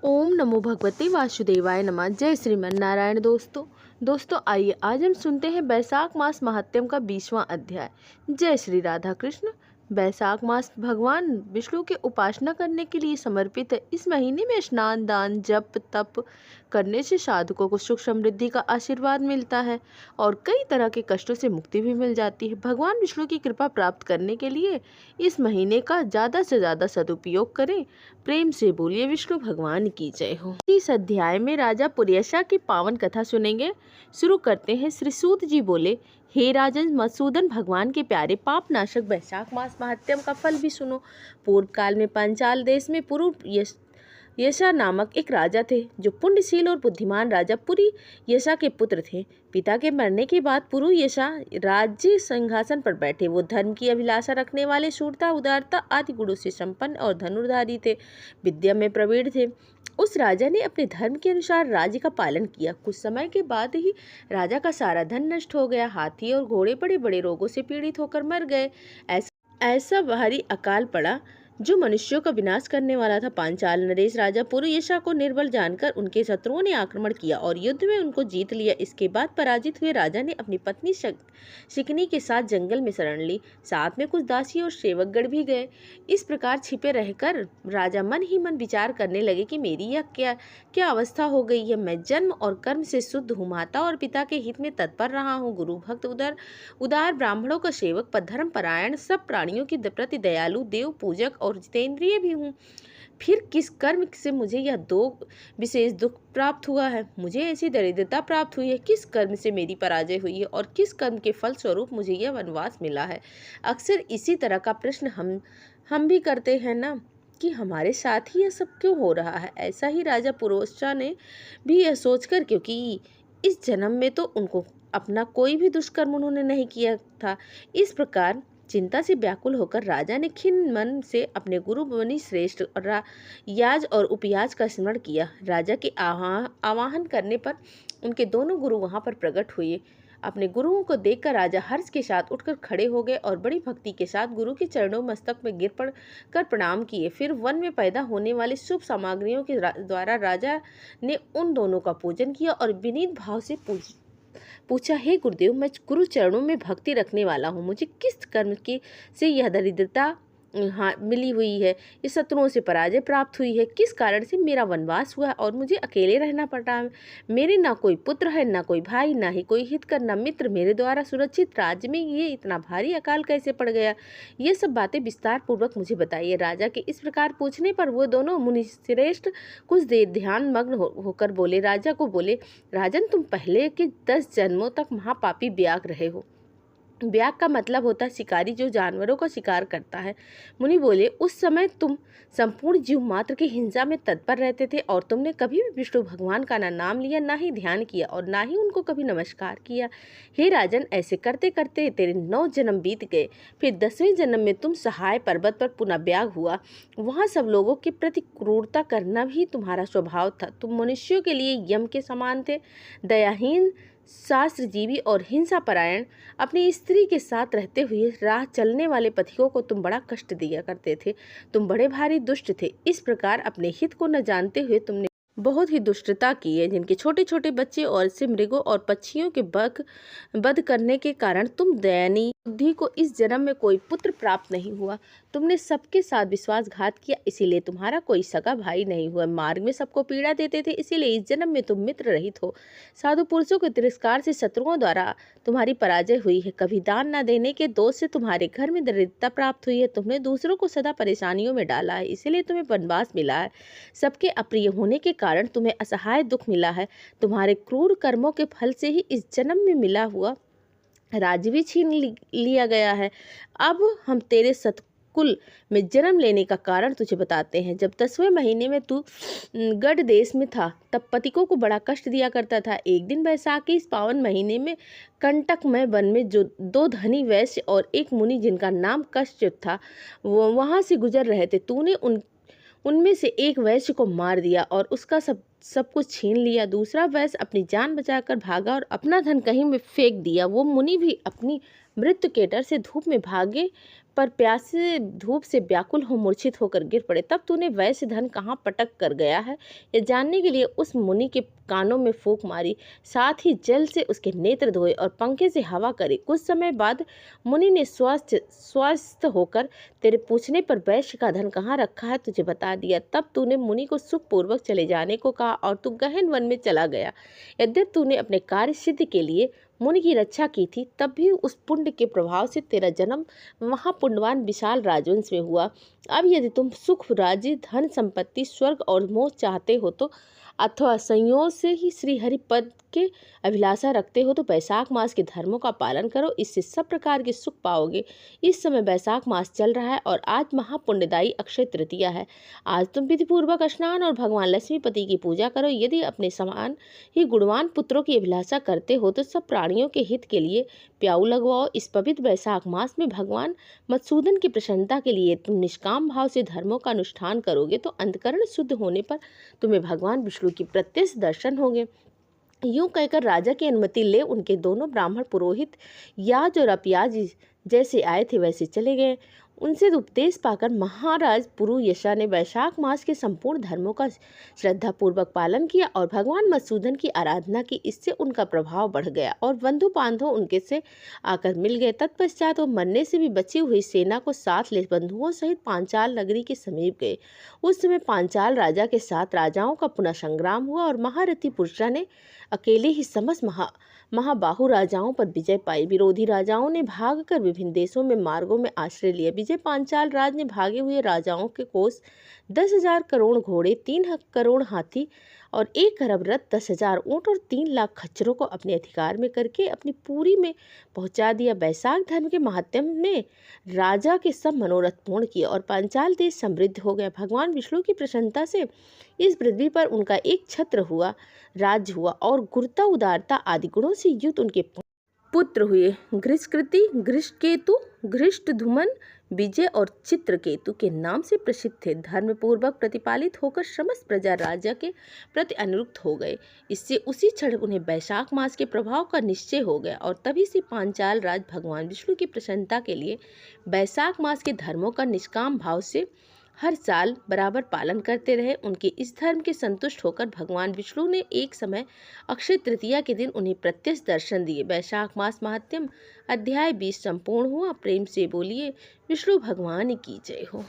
ओम नमो भगवते वासुदेवाय नमः। जय श्रीमन नारायण। दोस्तों आइए आज हम सुनते हैं वैशाख मास महात्म्य का 20वां अध्याय। जय श्री राधा कृष्ण। वैशाख मास भगवान विष्णु की उपासना करने के लिए समर्पित है। इस महीने में स्नान, दान, जप, तप करने से साधकों को सुख समृद्धि का आशीर्वाद मिलता है और कई तरह के कष्टों से मुक्ति भी मिल जाती है। भगवान विष्णु की कृपा प्राप्त करने के लिए इस महीने का ज़्यादा से ज़्यादा सदुपयोग करें। प्रेम से बोलिए विष्णु भगवान की जय हो। इस अध्याय में राजा पुर्यशा की पावन कथा सुनेंगे। शुरू करते हैं। श्री सूत जी बोले, हे राजन मधुसूदन, भगवान के प्यारे पाप नाशक वैशाख मास महात्म्य का फल भी सुनो। पूर्व काल में पांचाल देश में पुरु यशा नामक एक राजा थे, जो पुण्यशील और बुद्धिमान राजा पुरी यशा के पुत्र थे। पिता के मरने के बाद पुरु यशा राज्य सिंहासन पर बैठे। वो धर्म की अभिलाषा रखने वाले, शूरता, उदारता आदि गुणों से संपन्न और धनुर्धारी थे। विद्या में प्रवीण थे। उस राजा ने अपने धर्म के अनुसार राज्य का पालन किया। कुछ समय के बाद ही राजा का सारा धन नष्ट हो गया। हाथी और घोड़े बड़े बड़े रोगों से पीड़ित होकर मर गए। ऐसा भारी अकाल पड़ा जो मनुष्यों का विनाश करने वाला था। पांचाल नरेश राजा पुरुयशा को निर्बल जानकर उनके शत्रुओं ने आक्रमण किया और युद्ध में उनको जीत लिया। इसके बाद पराजित हुए राजा ने अपनी पत्नी शिकनी के साथ जंगल में शरण ली। साथ में कुछ दासी और सेवकगण भी गए। इस प्रकार छिपे रहकर राजा मन ही मन विचार करने लगे कि मेरी यह क्या अवस्था हो गई है। मैं जन्म और कर्म से शुद्ध हूँ, माता और पिता के हित में तत्पर रहा हूँ, गुरु भक्त, उदार ब्राह्मणों का सेवक, धर्म परायण, सब प्राणियों के प्रति दयालु, देव पूजक और जितेंद्रिय भी हूँ। फिर किस कर्म से मुझे यह दो विशेष दुख प्राप्त हुआ है? मुझे ऐसी दरिद्रता प्राप्त हुई है। किस कर्म से मेरी पराजय हुई है और किस कर्म के फल स्वरूप मुझे यह वनवास मिला है? अक्सर इसी तरह का प्रश्न हम भी करते हैं ना, कि हमारे साथ ही यह सब क्यों हो रहा है। ऐसा ही राजा पुरोशा ने भी यह सोचकर, क्योंकि इस जन्म में तो उनको अपना कोई भी दुष्कर्म उन्होंने नहीं किया था। इस प्रकार चिंता से व्याकुल होकर राजा ने खिन्न मन से अपने गुरु मुनि श्रेष्ठ और याज और उपयाज का स्मरण किया। राजा के आवाहन करने पर उनके दोनों गुरु वहां पर प्रकट हुए। अपने गुरुओं को देखकर राजा हर्ष के साथ उठकर खड़े हो गए और बड़ी भक्ति के साथ गुरु के चरणों मस्तक में गिर पड़ कर प्रणाम किए। फिर वन में पैदा होने वाली शुभ सामग्रियों के द्वारा राजा ने उन दोनों का पूजन किया और विनीत भाव से पूछा, हे गुरुदेव, मैं गुरु चरणों में भक्ति रखने वाला हूँ। मुझे किस कर्म की से यह दरिद्रता मिली हुई है, ये शत्रुओं से पराजय प्राप्त हुई है? किस कारण से मेरा वनवास हुआ और मुझे अकेले रहना पड़ा? मेरे ना कोई पुत्र है, ना कोई भाई, ना ही कोई हितकर, ना मित्र। मेरे द्वारा सुरक्षित राज्य में ये इतना भारी अकाल कैसे पड़ गया? ये सब बातें विस्तार पूर्वक मुझे बताइए। राजा के इस प्रकार पूछने पर वो दोनों मुनि श्रेष्ठ कुछ देर ध्यान मग्न होकर बोले। राजा को बोले, राजन, तुम पहले के 10 जन्मों तक महापापी व्याघ्र रहे हो। व्याघ्र का मतलब होता है शिकारी, जो जानवरों का शिकार करता है। मुनि बोले, उस समय तुम संपूर्ण जीव मात्र की हिंसा में तत्पर रहते थे और तुमने कभी भी विष्णु भगवान का ना नाम लिया, ना ही ध्यान किया और ना ही उनको कभी नमस्कार किया। हे राजन, ऐसे करते करते तेरे 9 जन्म बीत गए। फिर 10वें जन्म में तुम सहाय पर्वत पर पुनः व्याघ्र हुआ। वहां सब लोगों के प्रति क्रूरता करना भी तुम्हारा स्वभाव था। तुम मनुष्यों के लिए यम के समान थे, दयाहीन, शास्त्रजीवी और हिंसा परायण। अपनी स्त्री के साथ रहते हुए राह चलने वाले पथिकों को तुम बड़ा कष्ट दिया करते थे। तुम बड़े भारी दुष्ट थे। इस प्रकार अपने हित को न जानते हुए तुमने बहुत ही दुष्टता की है, जिनके छोटे छोटे बच्चे और से मृगों और पक्षियों के वध करने के कारण तुम दयनीय बुद्धि को इस जन्म में कोई पुत्र प्राप्त नहीं हुआ। तुमने सबके साथ विश्वासघात किया, इसीलिए तुम्हारा कोई सगा भाई नहीं हुआ। मार्ग में सबको पीड़ा देते थे, इसीलिए इस जन्म में तुम मित्र रहित हो। साधु पुरुषों के तिरस्कार से शत्रुओं द्वारा तुम्हारी पराजय हुई है। कभी दान न देने के दोष से तुम्हारे घर में दरिद्रता प्राप्त हुई है। तुमने दूसरों को सदा परेशानियों में डाला है, इसीलिए तुम्हें वनवास मिला है। सबके अप्रिय होने के कारण तुम्हें असहाय दुख मिला है। तुम्हारे क्रूर कर्मों के फल से ही इस जन्म में मिला हुआ राज्य भी छीन लिया गया है। अब हम तेरे सतकुल में जन्म लेने का कारण तुझे बताते हैं। जब 10वें महीने में तू गढ़ देश में था, तब पथिकों को बड़ा कष्ट दिया करता था। एक दिन वैशाख के इस पावन महीने में कंटकमय वन में जो 2 धनी वैश्य और एक मुनि, जिनका नाम कश्यप था, वो वहां से गुजर रहे थे। तूने उनमें से एक वैश्य को मार दिया और उसका सब कुछ छीन लिया। दूसरा वैश्य अपनी जान बचाकर भागा और अपना धन कहीं में फेंक दिया। वो मुनि भी अपनी मृत्यु के डर से धूप में भागे पर प्यास से धूप से व्याकुल हो मूर्छित होकर गिर पड़े। तब तूने वैश्य धन कहाँ पटक कर गया है, यह जानने के लिए उस मुनि के कानों में फूंक मारी, साथ ही जल से उसके नेत्र धोए और पंखे से हवा करे। कुछ समय बाद मुनि ने स्वस्थ होकर तेरे पूछने पर वैश्य का धन कहाँ रखा है तुझे बता दिया। तब तूने मुनि को सुखपूर्वक चले जाने को कहा और तू गहन वन में चला गया। यद्यपि तूने अपने कार्य सिद्धि के लिए मुनि की रक्षा की थी, तब भी उस पुण्य के प्रभाव से तेरा जन्म महापुण्यवान विशाल राजवंश में हुआ। अब यदि तुम सुख, राज्य, धन संपत्ति, स्वर्ग और मोह चाहते हो तो अथवा संयोग से ही श्री हरि पद के अभिलाषा रखते हो तो बैसाख मास के धर्मों का पालन करो, इससे सब प्रकार के सुख पाओगे। इस समय बैसाख मास चल रहा है और आज महापुण्यदायी अक्षय तृतीया है। आज तुम विधिपूर्वक स्नान और भगवान लक्ष्मीपति की पूजा करो। यदि अपने समान ही गुणवान पुत्रों की अभिलाषा करते हो तो सब प्राणियों के हित के लिए प्याऊ लगवाओ। इस पवित्र बैसाख मास में भगवान मधुसूदन की प्रसन्नता के लिए तुम निष्काम भाव से धर्मों का अनुष्ठान करोगे तो अंतकरण शुद्ध होने पर तुम्हें भगवान विष्णु की प्रत्यक्ष दर्शन होंगे। यूं कहकर राजा की अनुमति ले उनके दोनों ब्राह्मण पुरोहित याज और अपयाज जैसे आए थे वैसे चले गए। उनसे उपदेश पाकर महाराज पुरुयशा ने वैशाख मास के संपूर्ण धर्मों का श्रद्धापूर्वक पालन किया और भगवान मधुसूदन की आराधना की। इससे उनका प्रभाव बढ़ गया और बंधु बांधव उनके से आकर मिल गए। तत्पश्चात वो मरने से भी बची हुई सेना को साथ ले बंधुओं सहित पांचाल नगरी के समीप गए। उस समय पांचाल राजा के साथ राजाओं का पुनः संग्राम हुआ और महारथी पुरुषा ने अकेले ही समस्त महाबाहु राजाओं पर विजय पाई। विरोधी राजाओं ने भागकर विभिन्न देशों में मार्गों में आश्रय लिया। विजय पांचाल राज ने भागे हुए राजाओं के कोष 10,000 करोड़ घोड़े, 3 करोड़ हाथी और 1 अरब रथ, 10,000 ऊँट और 3 लाख खच्चरों को अपने अधिकार में करके अपनी पुरी में पहुंचा दिया। बैसाख धर्म के महात्म ने राजा के सब मनोरथ पूर्ण किए और पांचाल देश समृद्ध हो गया। भगवान विष्णु की प्रसन्नता से इस पृथ्वी पर उनका एक छत्र हुआ, राज्य हुआ और गुरुता, उदारता आदि गुणों से युक्त उनके पुत्र हुए। घृष्टकृति, घृष्टकेतु, घृष्टधुमन, विजय और चित्रकेतु के नाम से प्रसिद्ध थे। धर्मपूर्वक प्रतिपालित होकर समस्त प्रजा राजा के प्रति अनुरक्त हो गए। इससे उसी क्षण उन्हें बैसाख मास के प्रभाव का निश्चय हो गया और तभी से पांचाल राज भगवान विष्णु की प्रसन्नता के लिए बैसाख मास के धर्मों का निष्काम भाव से हर साल बराबर पालन करते रहे। उनके इस धर्म के संतुष्ट होकर भगवान विष्णु ने एक समय अक्षय तृतीया के दिन उन्हें प्रत्यक्ष दर्शन दिए। बैसाख मास महात्म्य अध्याय 20 संपूर्ण हुआ। प्रेम से बोलिए विष्णु भगवान की जय हो।